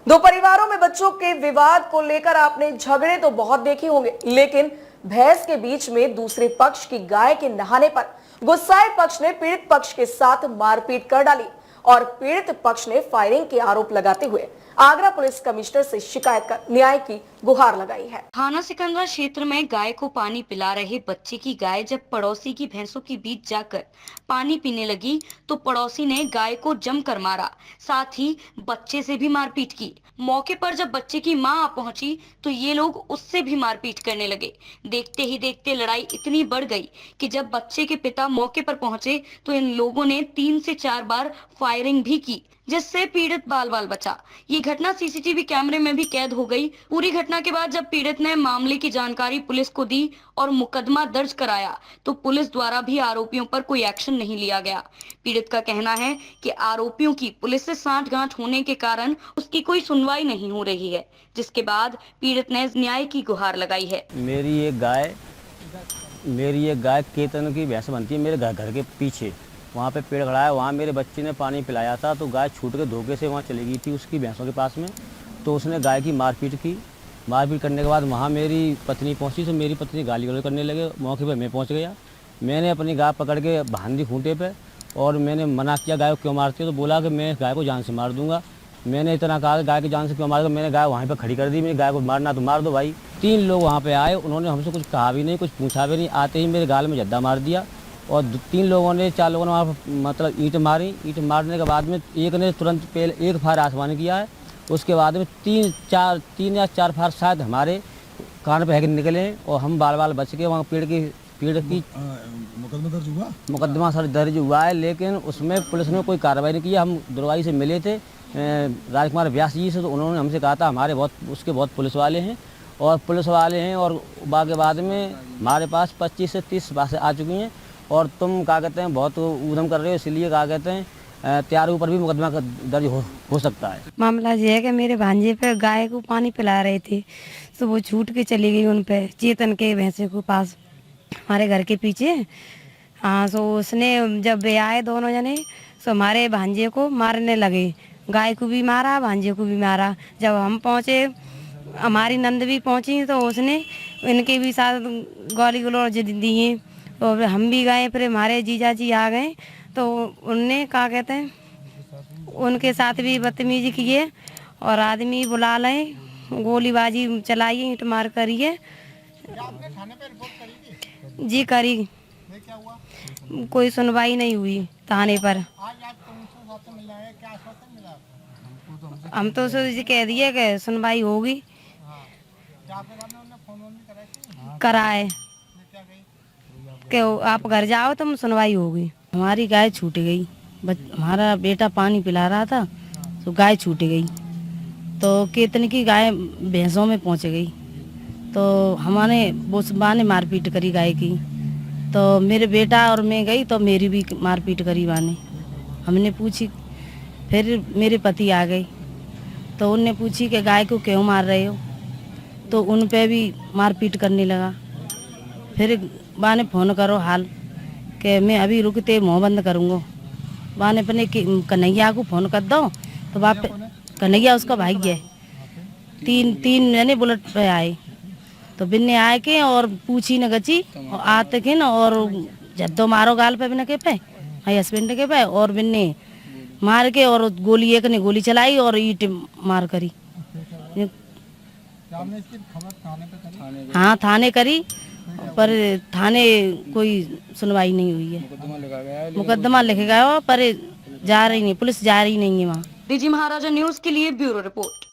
दो परिवारों में बच्चों के विवाद को लेकर आपने झगड़े तो बहुत देखे होंगे, लेकिन भैंस के बीच में दूसरे पक्ष की गाय के नहाने पर गुस्साए पक्ष ने पीड़ित पक्ष के साथ मारपीट कर डाली और पीड़ित पक्ष ने फायरिंग के आरोप लगाते हुए आगरा पुलिस कमिश्नर से शिकायत कर न्याय की गुहार लगाई है। थाना सिकंदरा क्षेत्र में गाय को पानी पिला रहे बच्चे की गाय जब पड़ोसी की भैंसों के बीच जाकर पानी पीने लगी तो पड़ोसी ने गाय को जमकर मारा, साथ ही बच्चे से भी मारपीट की। मौके पर जब बच्चे की मां आ पहुंची तो ये लोग उससे भी मारपीट करने लगे। देखते ही देखते लड़ाई इतनी बढ़ गई कि जब बच्चे के पिता मौके पर पहुंचे तो इन लोगों ने 3 से 4 बार फायरिंग भी की, जिससे पीड़ित बाल बाल बचा। ये घटना सीसीटीवी कैमरे में भी कैद हो गई। पूरी घटना के बाद जब पीड़ित ने मामले की जानकारी पुलिस को दी और मुकदमा दर्ज कराया तो पुलिस द्वारा भी आरोपियों पर कोई एक्शन नहीं लिया गया। पीड़ित का कहना है कि आरोपियों की पुलिस से सांठगांठ होने के कारण उसकी कोई सुनवाई नहीं हो रही है, जिसके बाद पीड़ित ने न्याय की गुहार लगाई है। मेरी एक गाय केतन की भैंस बनती है मेरे घर के पीछे। वहाँ पे पेड़ खड़ा है, वहाँ मेरे बच्चे ने पानी पिलाया था तो गाय छूट के धोखे से वहाँ चली गई थी उसकी भैंसों के पास में। तो उसने गाय की मारपीट की। मारपीट करने के बाद वहाँ मेरी पत्नी पहुँची तो मेरी पत्नी गाली गलौज करने लगे। मौके पर मैं पहुँच गया। मैंने अपनी गाय पकड़ के बांध दी खूंटे पे और मैंने मना किया गाय को क्यों मारती हो, तो बोला कि मैं गाय को जान से मार दूंगा। मैंने इतना कहा कि गाय की जान से क्यों मार दूंगा। मैंने गाय वहीं पर खड़ी कर दी। मैंने गाय को मारना तो मार दो भाई। 3 लोग वहाँ पे आए, उन्होंने हमसे कुछ कहा भी नहीं, कुछ पूछा भी नहीं। आते ही मेरे गाल में जद्दा मार दिया और 4 लोगों ने वहाँ मतलब ईंट मारी। ईंट मारने के बाद में एक ने तुरंत पहले एक फायर आसमान किया है, उसके बाद में 3 या 4 फायर शायद हमारे कान पे निकले और हम बाल बाल बच के वहाँ पेड़ की मुकदमा सर दर्ज हुआ है, लेकिन उसमें पुलिस ने कोई कार्रवाई नहीं की। हम दुर्वाई से मिले थे राजकुमार व्यास जी से, तो उन्होंने हमसे कहा था हमारे बहुत पुलिस वाले हैं और बाकी बाद में हमारे पास 25 से 30 बातें आ चुकी हैं और तुम क्या कहते हैं बहुत उधम कर रहे हो, इसलिए क्या कहते हैं त्यारे ऊपर भी मुकदमा दर्ज हो सकता है। मामला ये है कि मेरे भांजे पे गाय को पानी पिला रहे थे तो वो छूट के चली गई उन पे चेतन के भैंसे को पास हमारे घर के पीछे। हाँ, तो उसने जब वे आए दोनों जने तो हमारे भांजे को मारने लगे। गाय को भी मारा, भांजे को भी मारा। जब हम पहुँचे, हमारी नंद भी पहुँची तो उसने इनके भी साथ गाली गलौज दिए। तो हम भी गए, फिर हमारे जीजा जी आ गए तो उनने क्या कहते हैं उनके साथ भी बदतमीजी किए और आदमी बुला लें, गोलीबाजी चलाई, ईंट मार करिए जी करी। कोई सुनवाई नहीं हुई थाने पर। हम तो उसे कह दिए कि सुनवाई होगी, कराए कि आप घर जाओ तुम सुनवाई होगी। हमारी गाय छूट गई। हमारा बेटा पानी पिला रहा था तो गाय छूट गई तो केतन की गाय भैंसों में पहुंच गई तो हमारे बा ने मारपीट करी गाय की। तो मेरे बेटा और मैं गई तो मेरी भी मारपीट करी बाने। हमने पूछी, फिर मेरे पति आ गए तो उनने पूछी कि गाय को क्यों मार रहे हो, तो उन पे भी मारपीट करने लगा। फिर बा ने फ़ोन करो हाल कि मैं अभी रुकते मुँह बंद करूँगा। बा ने अपने कन्हैया को फ़ोन कर दो तो बाप कन्हैया उसका भाई है। 3 जने बुलेट पे आए तो बिन्ने आए के और पूछी न गची और आते के न और जद्दो मारो गाल पे बिना के पे भाई हस्बैंड के पे और बिन्ने मार के और गोली एक ने गोली चलाई और ईंट मार करी। हाँ, थाने करी पर थाने कोई सुनवाई नहीं हुई है। मुकदमा लिख गया पर जा रही नहीं, पुलिस जा रही नहीं है वहाँ। डीजी महाराजा न्यूज के लिए ब्यूरो रिपोर्ट।